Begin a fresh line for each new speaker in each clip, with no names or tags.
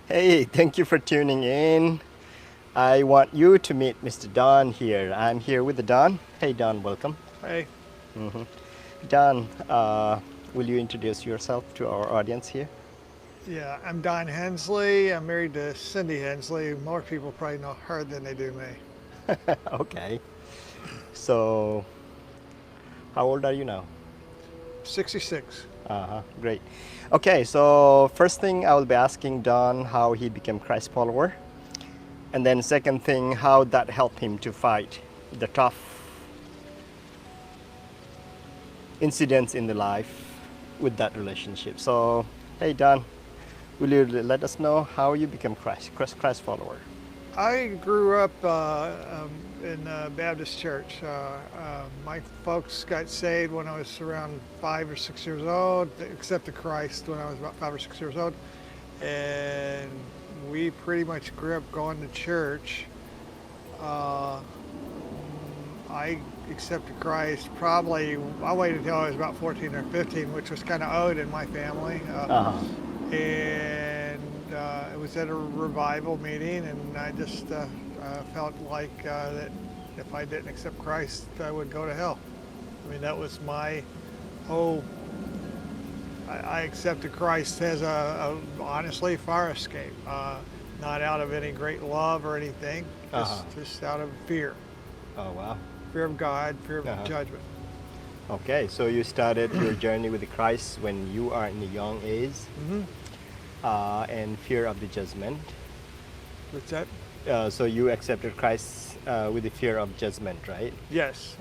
Hey, thank you for tuning in. I want you to meet Mr. Don here. I'm here with the Don. Hey, Don, welcome.
Hey,
Don, will you introduce yourself to our audience here?
yeah, I'm Don Hensley. I'm married to Cindy Hensley. More people probably know her than they do me.
Okay. So, how old are you now?
66.
Great. Okay, so first thing I will be asking Don how he became Christ follower, and then second thing how that helped him to fight the tough incidents in the life with that relationship. So, hey Don, will you let us know how you became Christ follower?
I grew up in a Baptist church. My folks got saved when I was around 5 or 6 years old, accepted Christ when I was about 5 or 6 years old. And we pretty much grew up going to church. Uh, I accepted Christ probably, I waited until I was about 14 or 15, which was kind of odd in my family.
Uh-huh.
And it was at a revival meeting, and I just felt like that if I didn't accept Christ, I would go to hell. I mean, that was my whole. I accepted Christ as honestly fire escape, not out of any great love or anything,
Uh-huh.
just out of fear,
Oh wow.
fear of God, fear of
Uh-huh.
judgment.
Okay, so you started your journey with Christ when you are in a young age,
Hmm.
and fear of the judgment.
What's that?
So you accepted Christ with the fear of judgment, right?
Yes.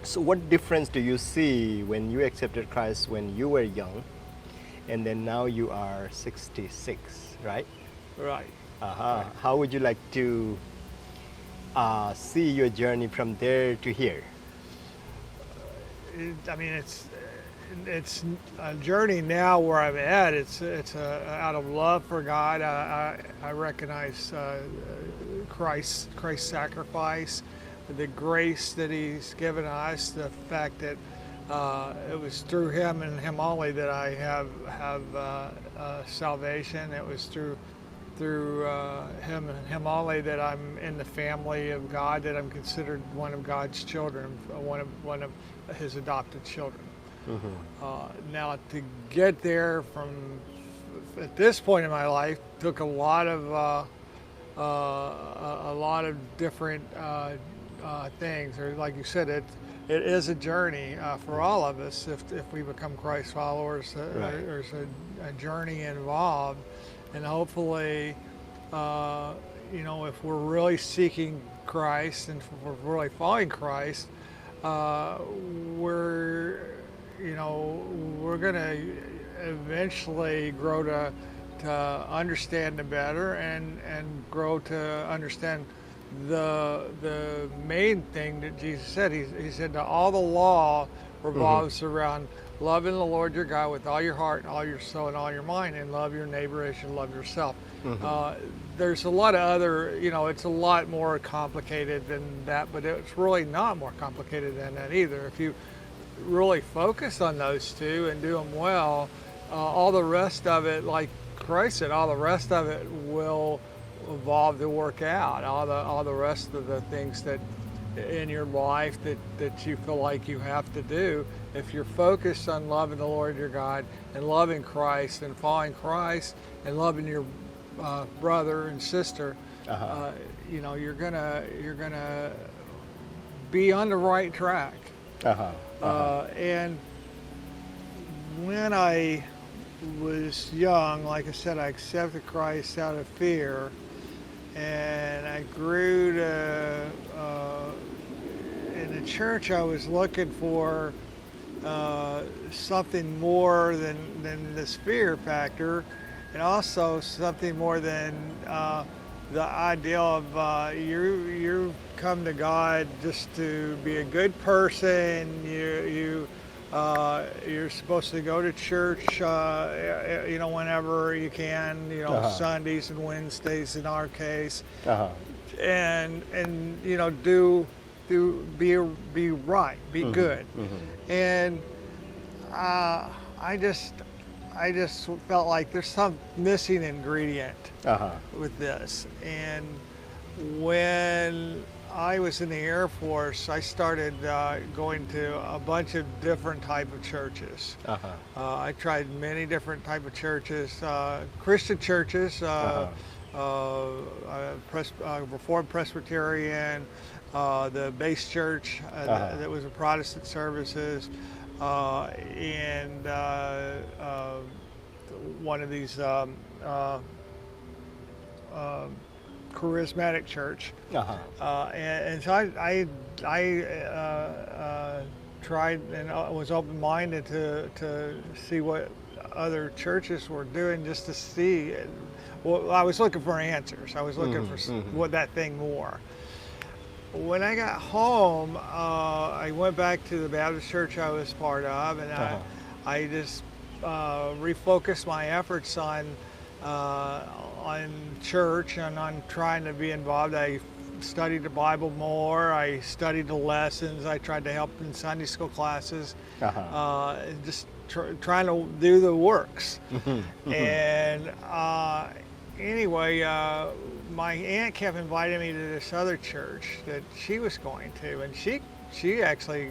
So what difference do you see when you accepted Christ when you were young, and then now you are 66, right?
Right.
Uh-huh.
Right.
How would you like to see your journey from there to here?
I mean, it's a journey now where I'm at. It's out of love for God. I recognize Christ's sacrifice, the grace that He's given us, the fact that it was through Him and Him only that I have salvation. It was through Him and Him only that I'm in the family of God, that I'm considered one of God's children, one of His adopted children. Now to get there from at this point in my life took a lot of different things. Or like you said, it is a journey for all of us. If we become Christ followers,
Right.
there's a journey involved, and hopefully, if we're really seeking Christ and if we're really following Christ, we're we're going to eventually grow to understand it better and grow to understand the main thing that Jesus said. He said that all the law revolves around loving the Lord your God with all your heart and all your soul and all your mind, and love your neighbor as you love yourself. There's a lot of other, it's a lot more complicated than that, but it's really not more complicated than that either. If you really focus on those two and do them well, all the rest of it, like Christ said, all the rest of it will evolve to work out. All the rest of the things that in your life that you feel like you have to do, if you're focused on loving the Lord your God and loving Christ and following Christ and loving your brother and sister, you're gonna be on the right track.
Uh-huh.
And when I was young, like I said, I accepted Christ out of fear, and I grew to, in the church, I was looking for something more than this fear factor, and also something more than the idea of you come to God just to be a good person. You're supposed to go to church, whenever you can, Sundays and Wednesdays in our case,
Uh-huh.
and be right, be good, and I just I just felt like there's some missing ingredient
Uh-huh.
with this. And when I was in the Air Force, I started going to a bunch of different type of churches.
Uh-huh.
I tried many different type of churches, Christian churches, Reformed Presbyterian, the Base Church that was a Protestant services, and one of these charismatic church. And so I tried and was open-minded to see what other churches were doing, just to see. Well, I was looking for answers. I was looking for what that thing more. When I got home, I went back to the Baptist church I was part of, and I just refocused my efforts on church and on trying to be involved. I studied the Bible more. I studied the lessons. I tried to help in Sunday school classes, just trying to do the works. And anyway, my aunt kept inviting me to this other church that she was going to, and she actually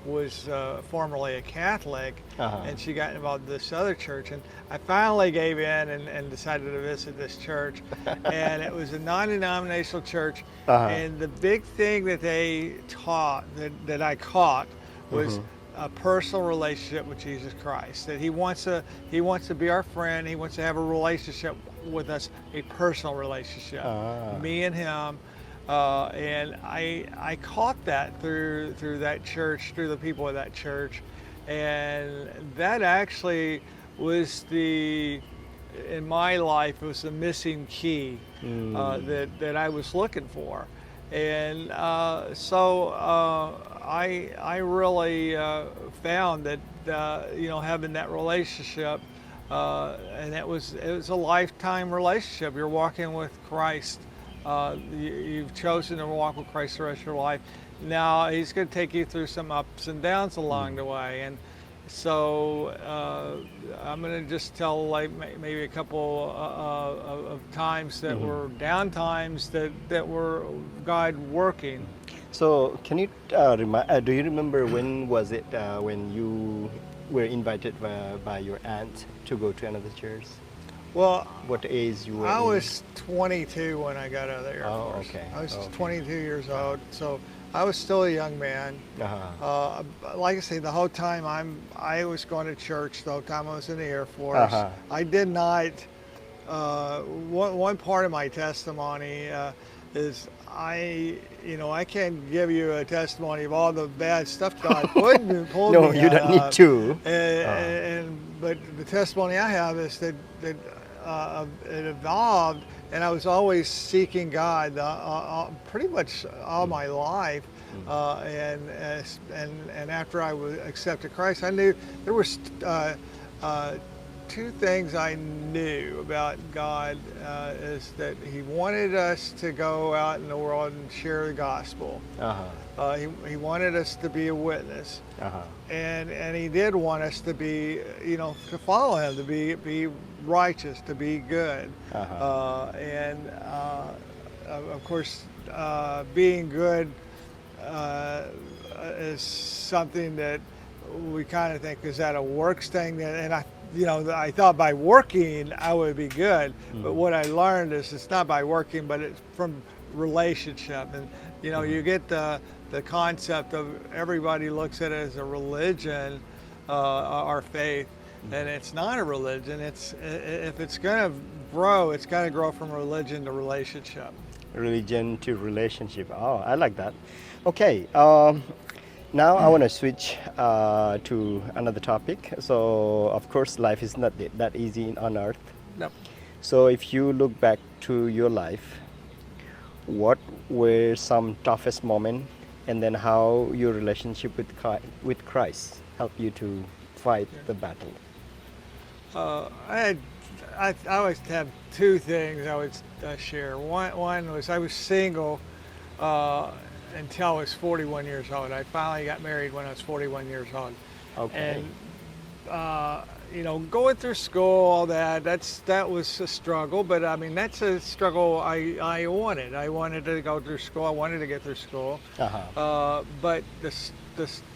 was formerly a Catholic, and she got involved in this other church, and I finally gave in and decided to visit this church. And it was a non-denominational church, and the big thing that they taught, that I caught, was a personal relationship with Jesus Christ. That he wants to be our friend. He wants to have a relationship with us, a personal relationship, me and him. And I caught that through that church, through the people of that church, and that actually was in my life, it was the missing key that I was looking for. And so I really found that having that relationship, and it was a lifetime relationship. You're walking with Christ. You've chosen to walk with Christ the rest of your life. Now He's going to take you through some ups and downs along the way, and so I'm going to just tell maybe a couple of times that were down times that were God working.
So can you do you remember when was it when you were invited by your aunt to go to another church?
Well,
what age you were?
I was 22 when I got out of the Air Force.
Okay.
I was 22 years old, so I was still a young man. Like I say, the whole time I was going to church. The whole time I was in the Air Force, I did not. One part of my testimony is I can't give you a testimony of all the bad stuff God pulled me
No, you don't need to.
But the testimony I have is that it evolved, and I was always seeking God pretty much all my life. And after I accepted Christ, I knew there was two things I knew about God, is that He wanted us to go out in the world and share the gospel. He wanted us to be a witness, and He did want us to be, to follow Him, to be righteous, to be good, and of course, being good is something that we kind of think, is that a works thing? And I thought by working I would be good, but what I learned is it's not by working, but it's from relationship. And you get the concept of, everybody looks at it as a religion, our faith, and it's not a religion. If it's going to grow, it's got to grow from religion to relationship.
Religion to relationship. Oh, I like that. Okay. Now I want to switch to another topic. So, of course, life is not that easy on earth.
No.
So, if you look back to your life, what were some toughest moments, and then how your relationship with Christ helped you to fight the battle?
I always have two things I would share. One was I was single until I was 41 years old. I finally got married when I was 41 years old.
Okay.
And going through school, all that was a struggle, but I mean, that's a struggle I wanted. I wanted to go through school. I wanted to get through school.
Uh-huh.
But this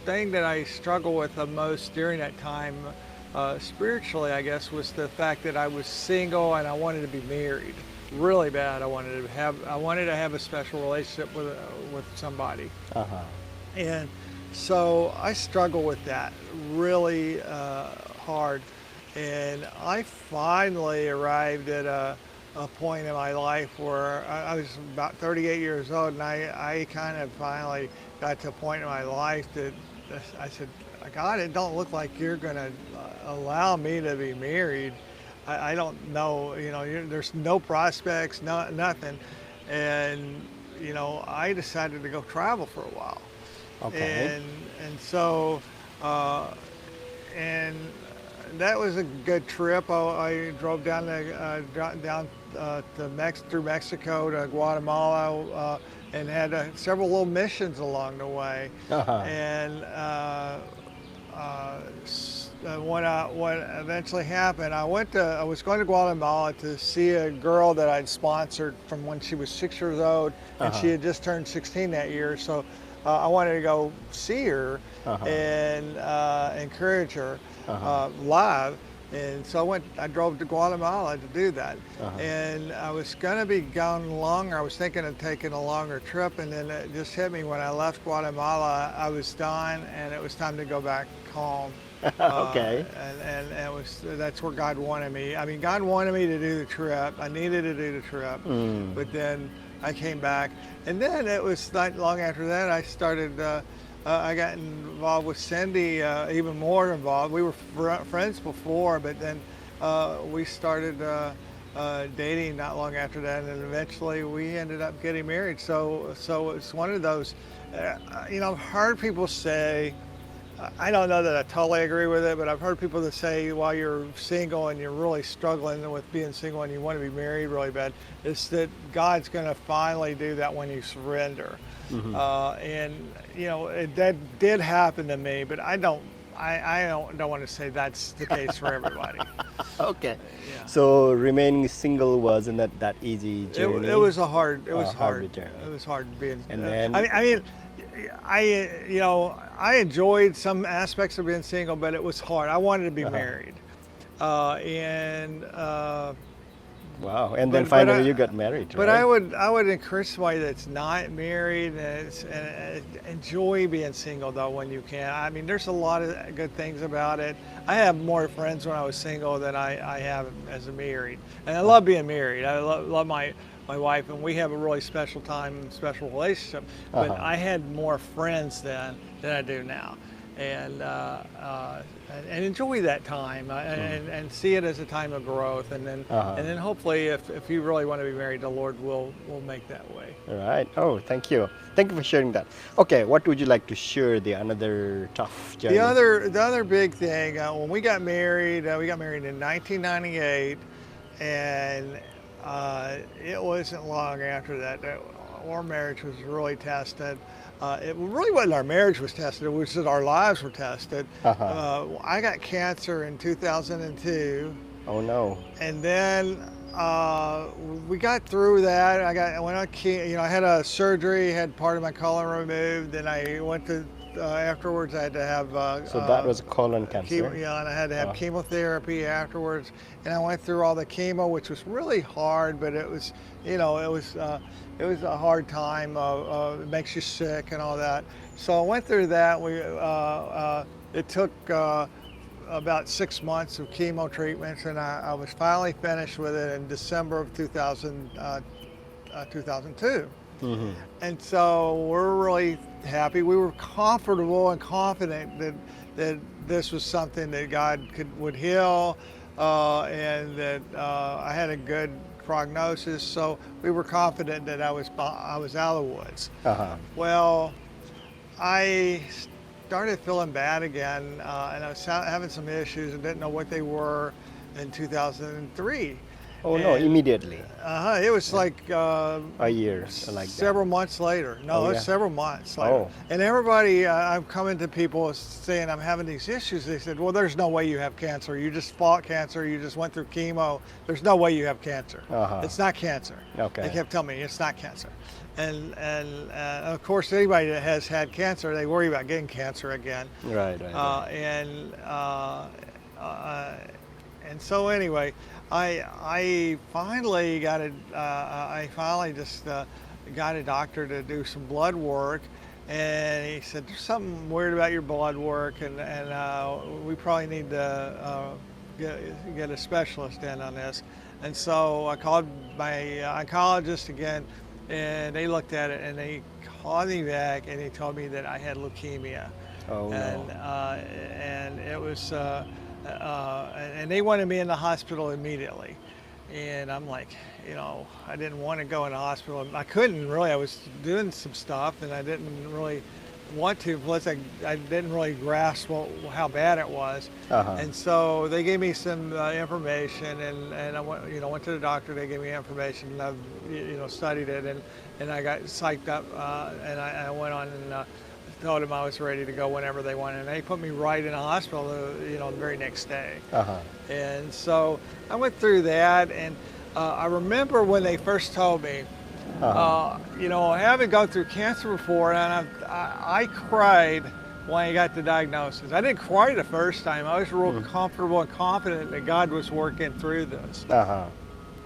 thing that I struggled with the most during that time, spiritually, I guess, was the fact that I was single and I wanted to be married really bad. I wanted to have a special relationship with somebody.
Uh-huh.
And so I struggle with that really hard. And I finally arrived at a point in my life where I was about 38 years old, and I kind of finally got to a point in my life that I said, God, it don't look like you're going to allow me to be married. I don't know, there's no prospects, nothing. And, I decided to go travel for a while.
Okay.
And so, and that was a good trip. I drove down through Mexico to Guatemala, and had several little missions along the way.
Uh-huh.
And what eventually happened, I was going to Guatemala to see a girl that I'd sponsored from when she was 6 years old, and she had just turned 16 that year. So I wanted to go see her and encourage her live. And so I drove to Guatemala to do that. And I was going to be gone longer. I was thinking of taking a longer trip, and then it just hit me when I left Guatemala. I was done, and it was time to go back home.
Okay.
And that's where God wanted me. I mean, God wanted me to do the trip. I needed to do the trip. But then I came back. And then it was not long after that I started, I got involved with Cindy, even more involved. We were friends before, but then we started dating not long after that, and then eventually we ended up getting married. So it's one of those, I've heard people say, I don't know that I totally agree with it, but I've heard people that say while you're single and you're really struggling with being single and you want to be married really bad, it's that God's going to finally do that when you surrender. That did happen to me, but I don't want to say that's the case for everybody.
Okay.
Yeah.
So remaining single wasn't that easy journey?
It was hard. It was hard.
journey.
It was hard being.
And then
I enjoyed some aspects of being single, but it was hard. I wanted to be married,
wow. And then finally you got married,
But
right?
I would encourage somebody that's not married and enjoy being single though when you can. I mean, there's a lot of good things about it. I have more friends when I was single than I have as a married, and I love being married. I love my wife, and we have a really special time, special relationship. But I had more friends then than I do now, and enjoy that time and see it as a time of growth, and then hopefully, if you really want to be married, the Lord will make that way.
All right. Oh, thank you for sharing that. Okay, what would you like to share? The another tough journey.
The other big thing, when we got married in 1998, and it wasn't long after that our marriage was really tested. It really wasn't our marriage was tested, it was that our lives were tested. I got cancer in 2002.
Oh no.
And then we got through that. I went on I had a surgery, had part of my colon removed, and I went to afterwards I had to have
So that was colon cancer.
and I had to have chemotherapy afterwards, and I went through all the chemo, which was really hard, but it was it was a hard time. It makes you sick and all that. So I went through that. It took about 6 months of chemo treatments, and I was finally finished with it in December of 2002. And so we're really happy. We were comfortable and confident that this was something that God would heal, and that I had a good prognosis. So we were confident that I was out of the woods. Well, I started feeling bad again, and I was having some issues and didn't know what they were in 2003.
Oh no,
And
immediately.
it was like
A year like that.
several months later. No,
Oh
it was
yeah.
several months later.
Oh.
And everybody, I'm coming to people saying I'm having these issues. They said, well, there's no way you have cancer. You just fought cancer. You just went through chemo. There's no way you have cancer.
Uh-huh.
It's not cancer.
Okay.
They kept telling me it's not cancer. And of course, anybody that has had cancer, they worry about getting cancer again.
Right, right.
And so anyway, I finally got I finally just got a doctor to do some blood work, and he said there's something weird about your blood work, and we probably need to get a specialist in on this. And so I called my oncologist again, and they looked at it and they called me back and they told me that I had leukemia.
Oh
and
no.
and it was and they wanted me in the hospital immediately, and I'm like, I didn't want to go in the hospital. I couldn't really. I was doing some stuff and I didn't really want to. Plus, I didn't really grasp how bad it was.
Uh-huh.
And so they gave me some information, and I went to the doctor. They gave me information, and I've studied it, and I got psyched up, and I went on and told them I was ready to go whenever they wanted, and they put me right in a hospital, the very next day.
Uh-huh.
And so I went through that, and I remember when they first told me, I haven't gone through cancer before, and I cried when I got the diagnosis. I didn't cry the first time. I was real comfortable and confident that God was working through this.
Uh-huh.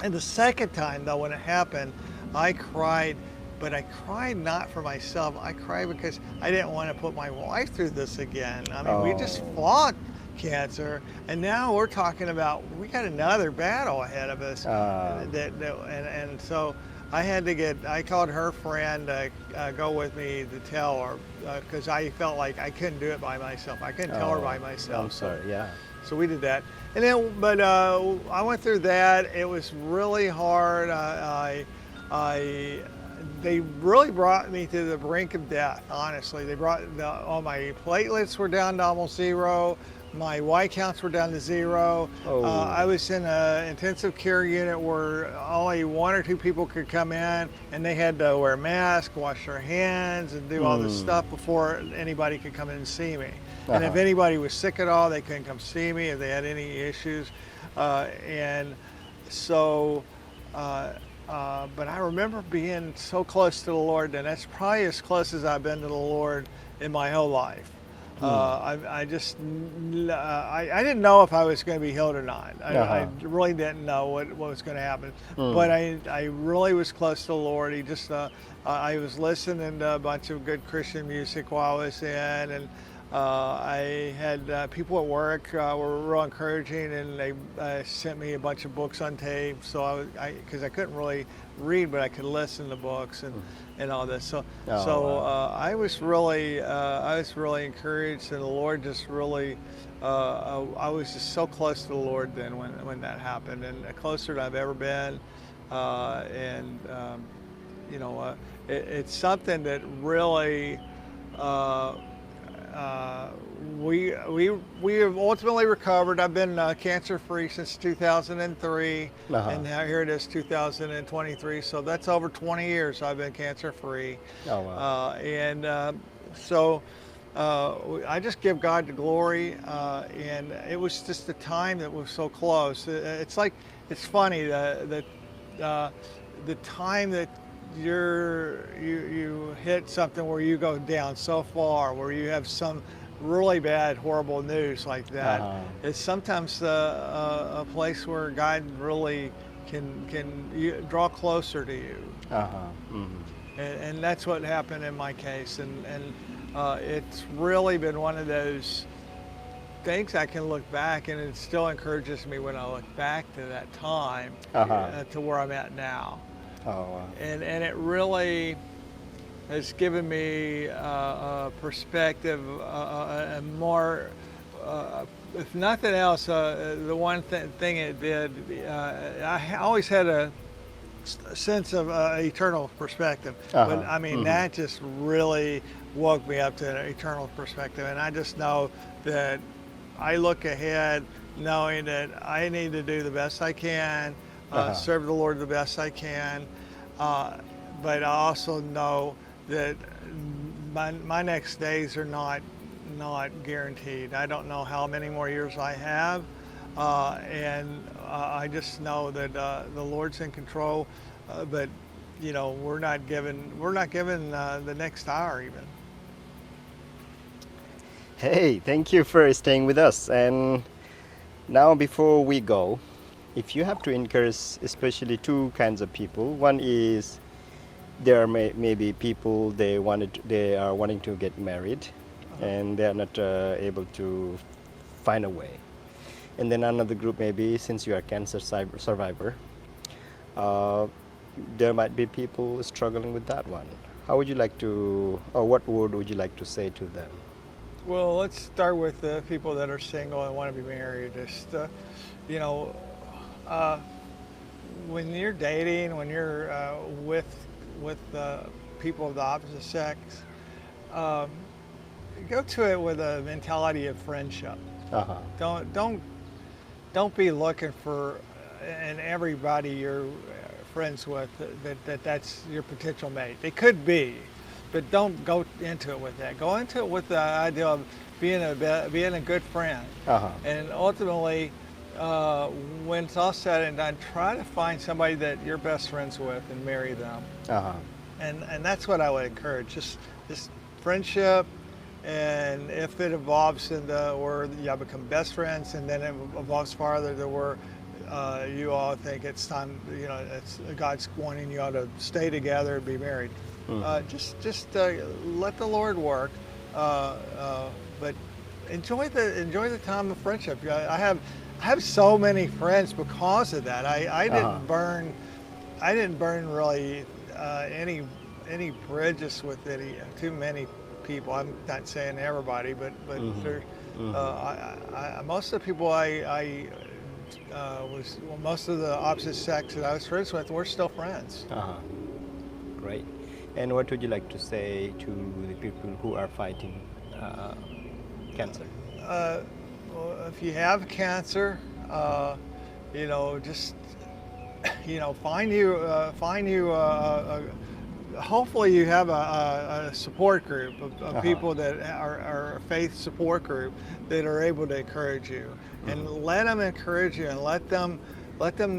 And the second time, though, when it happened, I cried, but I cried not for myself. I cried because I didn't want to put my wife through this again. I mean, we just fought cancer, and now we're talking about we got another battle ahead of us. And so I had to I called her friend to go with me to tell her, because I felt like I couldn't do it by myself. I couldn't tell her by myself.
I'm sorry, yeah.
So we did that. And then, but I went through that. It was really hard. They really brought me to the brink of death, honestly. They brought, all my platelets were down to almost zero. My white counts were down to zero.
Oh.
I was in an intensive care unit where only one or two people could come in, and they had to wear masks, wash their hands, and do all this stuff before anybody could come in and see me. And if anybody was sick at all, they couldn't come see me if they had any issues. And so, but I remember being so close to the Lord, and that's probably as close as I've been to the Lord in my whole life. I didn't know if I was going to be healed or not. I really didn't know what was going to happen. But I really was close to the Lord. He just, I was listening to a bunch of good Christian music while I was in, and I had people at work were real encouraging, and they sent me a bunch of books on tape. So because I couldn't really read, but I could listen to books and all this. So I was really encouraged, and the Lord just really. I was just so close to the Lord then when that happened, and closer than I've ever been. It's something that really. We have ultimately recovered. I've been cancer-free since 2003, and now here it is 2023. So that's over 20 years I've been cancer-free.
Oh, wow.
So I just give God the glory, and it was just the time that was so close. It's funny the time that you hit something where you go down so far, where you have some really bad, horrible news like that. It's sometimes a place where God really can draw closer to you. And that's what happened in my case. And it's really been one of those things I can look back, and it still encourages me when I look back to that time to where I'm at now.
Oh, wow.
And it really has given me a perspective, a more, if nothing else, the one thing it did, I always had a sense of eternal perspective. But I mean, that just really woke me up to an eternal perspective. And I just know that I look ahead knowing that I need to do the best I can serve the Lord the best I can. But I also know that my next days are not guaranteed. I don't know how many more years I have, and I just know that the Lord's in control. But we're not given the next hour even.
Hey, thank you for staying with us. And now, before we go, if you have to encourage especially two kinds of people, one is there are maybe people they are wanting to get married, and they are not able to find a way. And then another group, maybe since you are cancer survivor, uh, there might be people struggling with that one. How would you like to, or what word would you like to say to them?
Well, let's start with the people that are single and want to be married. Just you know, uh, when you're dating, when you're with people of the opposite sex, um, go to it with a mentality of friendship.
Uh-huh.
Don't be looking for and everybody you're friends with that's your potential mate. They could be, but don't go into it with that. Go into it with the idea of being a good friend,
Uh-huh.
and ultimately, when it's all said and done, try to find somebody that you're best friends with and marry them.
Uh-huh.
And that's what I would encourage. Just friendship, and if it evolves into where y'all become best friends, and then it evolves farther to where you all think it's time, it's God's wanting you all to stay together and be married. Just let the Lord work, but enjoy the time of friendship. I have so many friends because of that. I didn't burn really any bridges with too many people. I'm not saying everybody, but there, most of the people most of the opposite sex that I was friends with, we're still friends.
Uh-huh. Great. And what would you like to say to the people who are fighting cancer?
Well, if you have cancer, just find you hopefully you have a support group of people that are a faith support group that are able to encourage you, and let them encourage you, and let them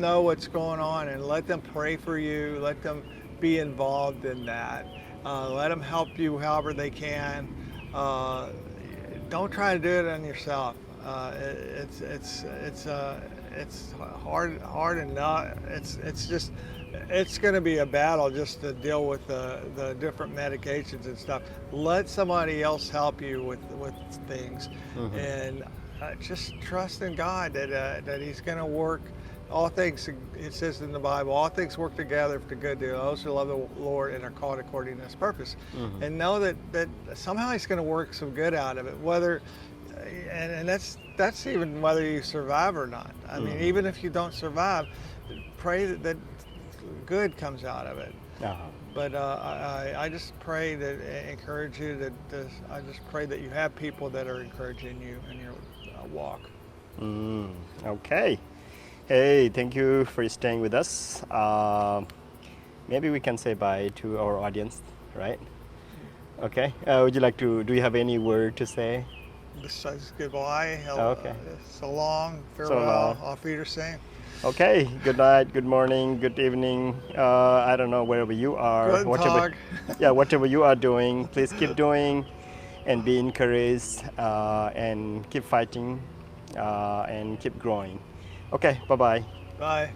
know what's going on, and let them pray for you, let them be involved in that, let them help you however they can. Don't try to do it on yourself. It's hard enough. It's going to be a battle just to deal with the different medications and stuff. Let somebody else help you with things, and just trust in God that He's going to work all things. It says in the Bible, all things work together for the good to those who love the Lord and are called according to His purpose. And know that somehow He's going to work some good out of it. And that's even whether you survive or not. I mean, even if you don't survive, pray that good comes out of it. But I just pray encourage you I just pray that you have people that are encouraging you in your walk.
Okay. Hey, thank you for staying with us. Maybe we can say bye to our audience, right? Okay. Would you like to? Do you have any word to say?
Besides goodbye,
Okay.
So long, farewell,
So long.
auf Wiedersehen.
Okay. Good night, good morning, good evening. I don't know wherever you are.
Guten Tag.
Whatever you are doing, please keep doing, and be encouraged, and keep fighting, and keep growing. Okay. Bye bye.
Bye.